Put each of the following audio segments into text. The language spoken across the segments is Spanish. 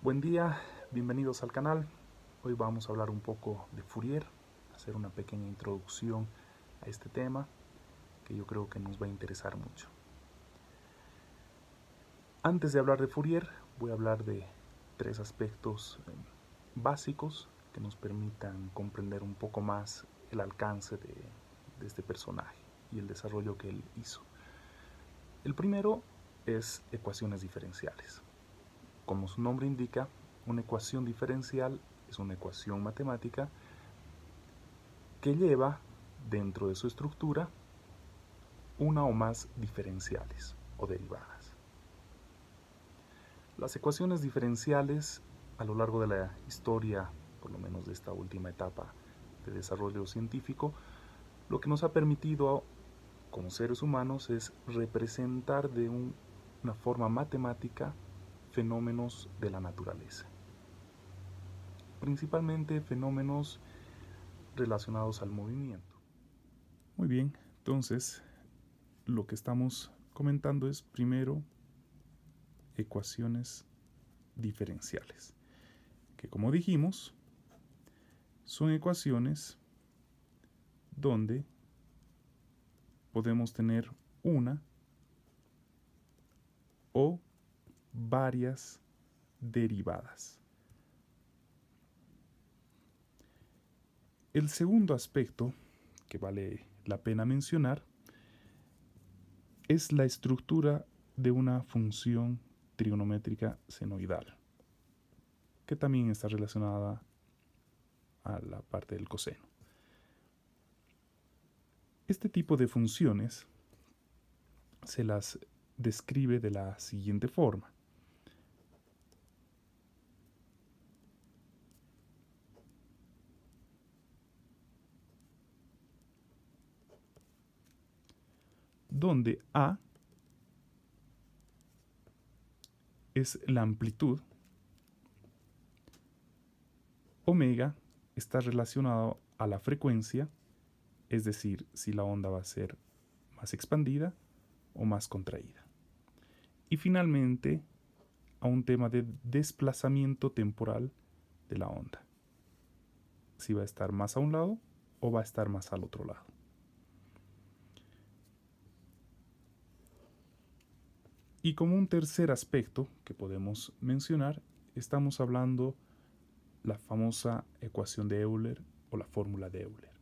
Buen día, bienvenidos al canal. Hoy vamos a hablar un poco de Fourier, hacer una pequeña introducción a este tema que yo creo que nos va a interesar mucho. Antes de hablar de Fourier, voy a hablar de tres aspectos básicos que nos permitan comprender un poco más el alcance de este personaje y el desarrollo que él hizo. El primero es ecuaciones diferenciales. Como su nombre indica, una ecuación diferencial es una ecuación matemática que lleva dentro de su estructura una o más diferenciales o derivadas. Las ecuaciones diferenciales a lo largo de la historia, por lo menos de esta última etapa de desarrollo científico, lo que nos ha permitido como seres humanos es representar de una forma matemática fenómenos de la naturaleza, principalmente fenómenos relacionados al movimiento. Muy bien, entonces lo que estamos comentando es primero ecuaciones diferenciales, que como dijimos son ecuaciones donde podemos tener una o varias derivadas. El segundo aspecto que vale la pena mencionar es la estructura de una función trigonométrica senoidal, que también está relacionada a la parte del coseno. Este tipo de funciones se las describe de la siguiente forma. Donde A es la amplitud, omega está relacionado a la frecuencia, es decir, si la onda va a ser más expandida o más contraída. Y finalmente, a un tema de desplazamiento temporal de la onda, si va a estar más a un lado o va a estar más al otro lado. Y como un tercer aspecto que podemos mencionar, estamos hablando la famosa ecuación de Euler o la fórmula de Euler.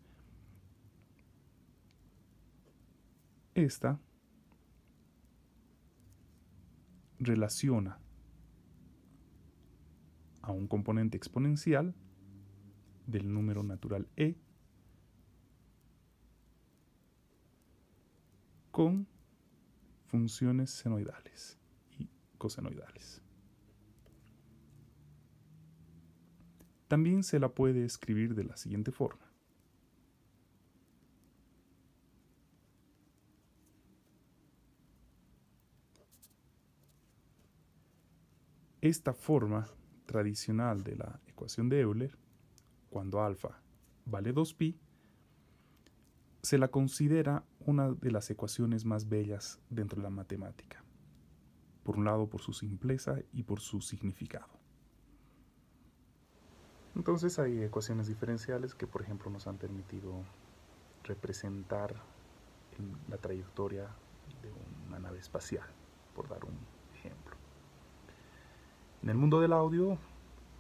Esta relaciona a un componente exponencial del número natural e con funciones senoidales y cosenoidales. También se la puede escribir de la siguiente forma. Esta forma tradicional de la ecuación de Euler, cuando alfa vale 2pi, se la considera una de las ecuaciones más bellas dentro de la matemática. Por un lado, por su simpleza y por su significado. Entonces hay ecuaciones diferenciales que, por ejemplo, nos han permitido representar la trayectoria de una nave espacial, por dar un ejemplo. En el mundo del audio,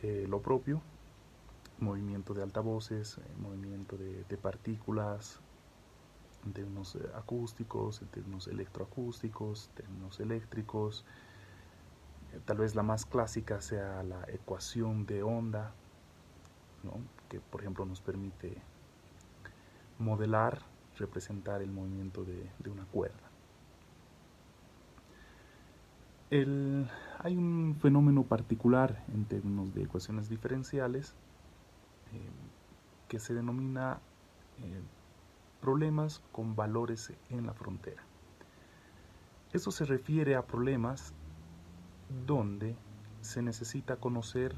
lo propio, movimiento de altavoces, movimiento de partículas, en términos acústicos, en términos electroacústicos, en términos eléctricos. Tal vez la más clásica sea la ecuación de onda, ¿no? Que por ejemplo nos permite modelar, representar el movimiento de una cuerda. Hay un fenómeno particular en términos de ecuaciones diferenciales que se denomina problemas con valores en la frontera. Esto se refiere a problemas donde se necesita conocer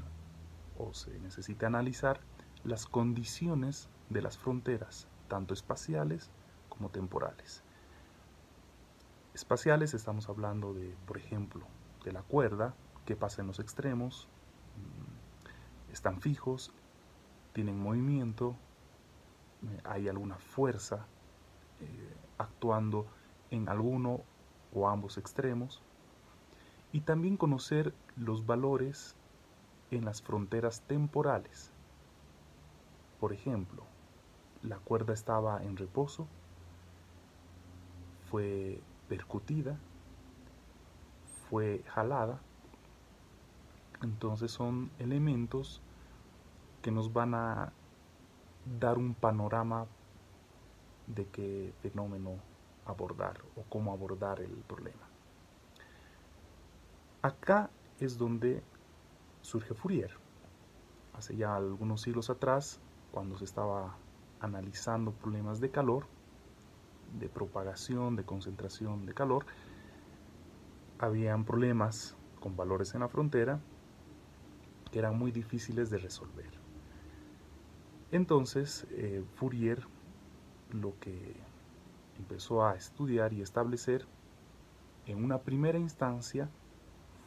o se necesita analizar las condiciones de las fronteras, tanto espaciales como temporales. Espaciales estamos hablando de, por ejemplo, de la cuerda, qué pasa en los extremos, están fijos, tienen movimiento, hay alguna fuerza actuando en alguno o ambos extremos, y también conocer los valores en las fronteras temporales. Por ejemplo, la cuerda estaba en reposo, fue percutida, fue jalada. Entonces son elementos que nos van a dar un panorama de qué fenómeno abordar o cómo abordar el problema. Acá es donde surge Fourier. Hace ya algunos siglos atrás, cuando se estaba analizando problemas de calor, de propagación, de concentración de calor, habían problemas con valores en la frontera que eran muy difíciles de resolver. Entonces, Fourier lo que empezó a estudiar y establecer en una primera instancia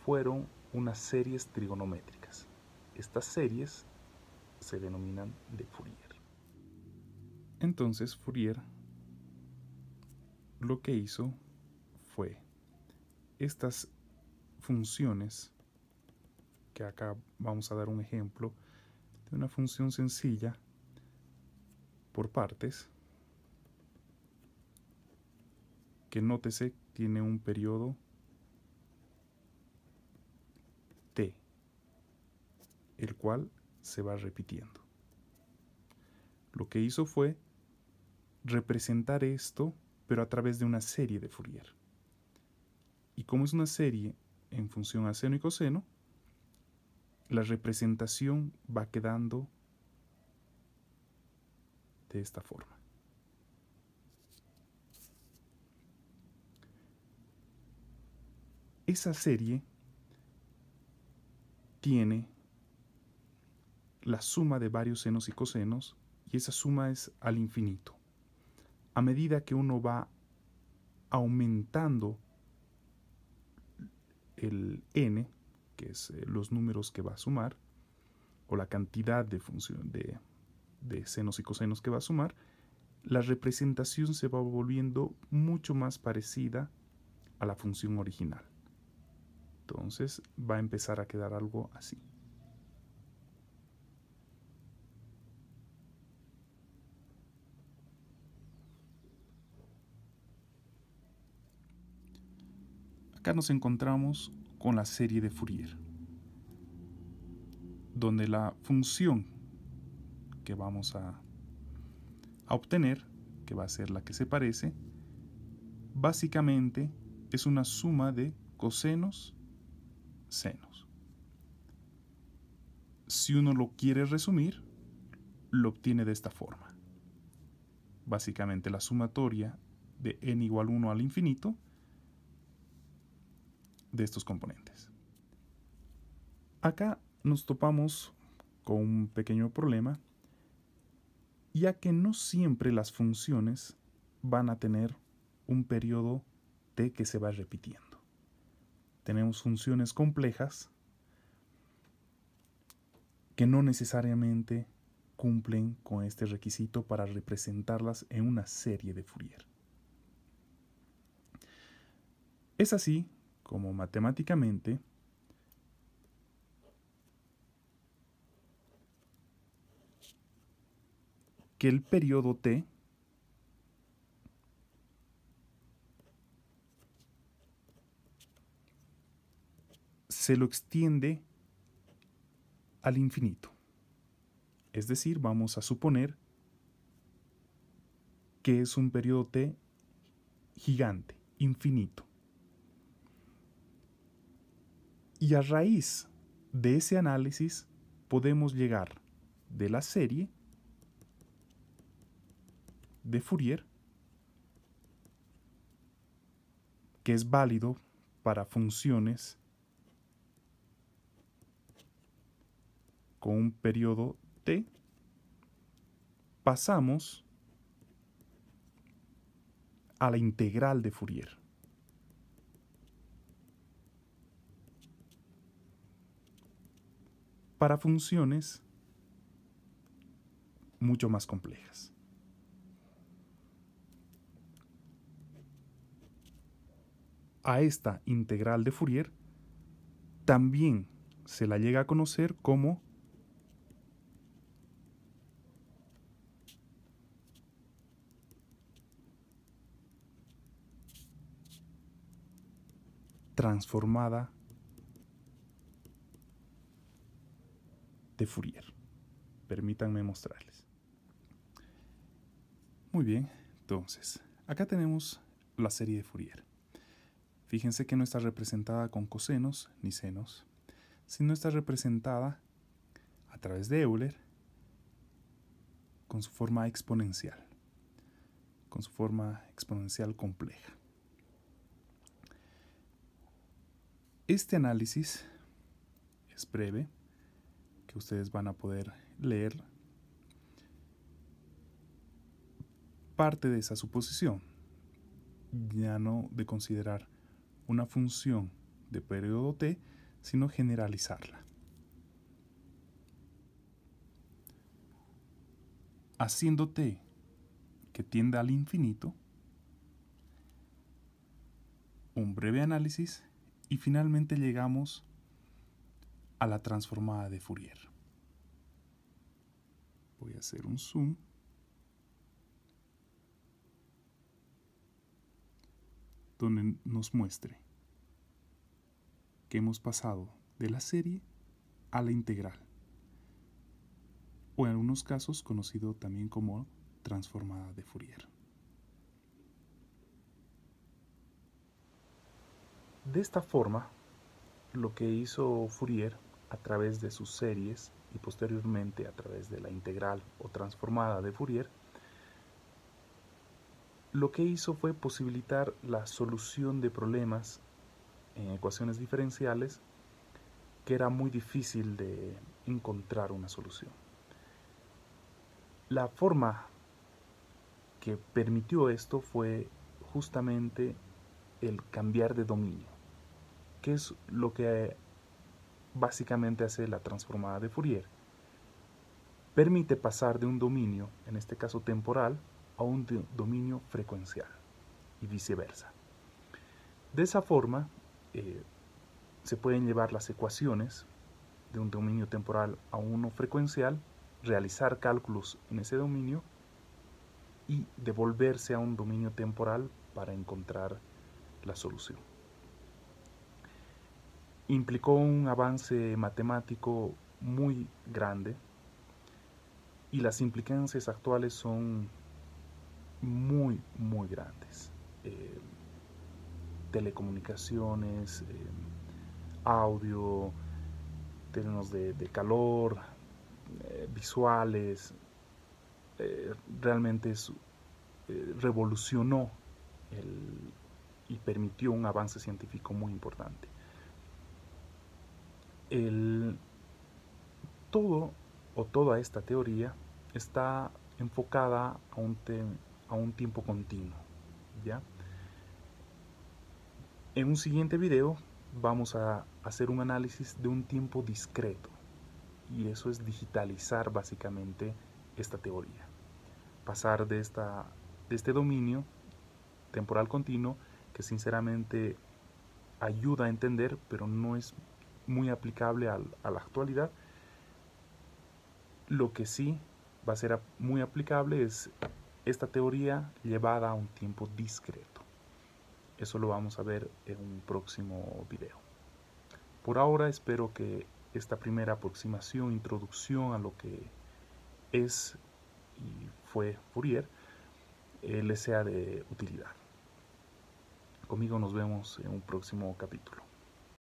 fueron unas series trigonométricas. Estas series se denominan de Fourier. Entonces Fourier lo que hizo fue estas funciones, que acá vamos a dar un ejemplo de una función sencilla por partes, que nótese tiene un periodo t, el cual se va repitiendo. Lo que hizo fue representar esto, pero a través de una serie de Fourier. Y como es una serie en función a seno y coseno, la representación va quedando de esta forma. Esa serie tiene la suma de varios senos y cosenos, y esa suma es al infinito. A medida que uno va aumentando el n, que es los números que va a sumar, o la cantidad de senos y cosenos que va a sumar, la representación se va volviendo mucho más parecida a la función original. Entonces va a empezar a quedar algo así. Acá nos encontramos con la serie de Fourier, donde la función que vamos a obtener, que va a ser la que se parece, básicamente es una suma de cosenos, senos. Si uno lo quiere resumir, lo obtiene de esta forma. Básicamente la sumatoria de n igual 1 al infinito de estos componentes. Acá nos topamos con un pequeño problema, ya que no siempre las funciones van a tener un periodo t que se va repitiendo. Tenemos funciones complejas que no necesariamente cumplen con este requisito para representarlas en una serie de Fourier. Es así como matemáticamente que el periodo t se lo extiende al infinito. Es decir, vamos a suponer que es un periodo t gigante, infinito. Y a raíz de ese análisis podemos llegar de la serie de Fourier, que es válido para funciones con un periodo t, pasamos a la integral de Fourier. para funciones mucho más complejas. A esta integral de Fourier también se la llega a conocer como transformada de Fourier. Permítanme mostrarles. Muy bien, entonces, acá tenemos la serie de Fourier. Fíjense que no está representada con cosenos ni senos, sino está representada a través de Euler con su forma exponencial, compleja. Este análisis es breve, que ustedes van a poder leer parte de esa suposición, ya no de considerar una función de periodo t, sino generalizarla. Haciendo t que tienda al infinito, un breve análisis y finalmente llegamos a la transformada de Fourier. Voy a hacer un zoom donde nos muestre que hemos pasado de la serie a la integral, o en algunos casos conocido también como transformada de Fourier. De esta forma, lo que hizo Fourier a través de sus series y posteriormente a través de la integral o transformada de Fourier, lo que hizo fue posibilitar la solución de problemas en ecuaciones diferenciales que era muy difícil de encontrar una solución. La forma que permitió esto fue justamente el cambiar de dominio, que es lo que básicamente hace la transformada de Fourier. Permite pasar de un dominio, en este caso temporal, a un dominio frecuencial y viceversa. De esa forma, se pueden llevar las ecuaciones de un dominio temporal a uno frecuencial, realizar cálculos en ese dominio y devolverse a un dominio temporal para encontrar la solución. Implicó un avance matemático muy grande y las implicancias actuales son muy grandes. Telecomunicaciones, audio, términos de calor, visuales, realmente revolucionó y permitió un avance científico muy importante. Toda esta teoría está enfocada a un tiempo continuo, ¿ya? En un siguiente video vamos a hacer un análisis de un tiempo discreto, y eso es digitalizar básicamente esta teoría, pasar de este dominio temporal continuo que sinceramente ayuda a entender, pero no es muy aplicable a la actualidad. Lo que sí va a ser muy aplicable es esta teoría llevada a un tiempo discreto. Eso lo vamos a ver en un próximo video. Por ahora espero que esta primera aproximación, introducción a lo que es y fue Fourier, les sea de utilidad. Conmigo nos vemos en un próximo capítulo.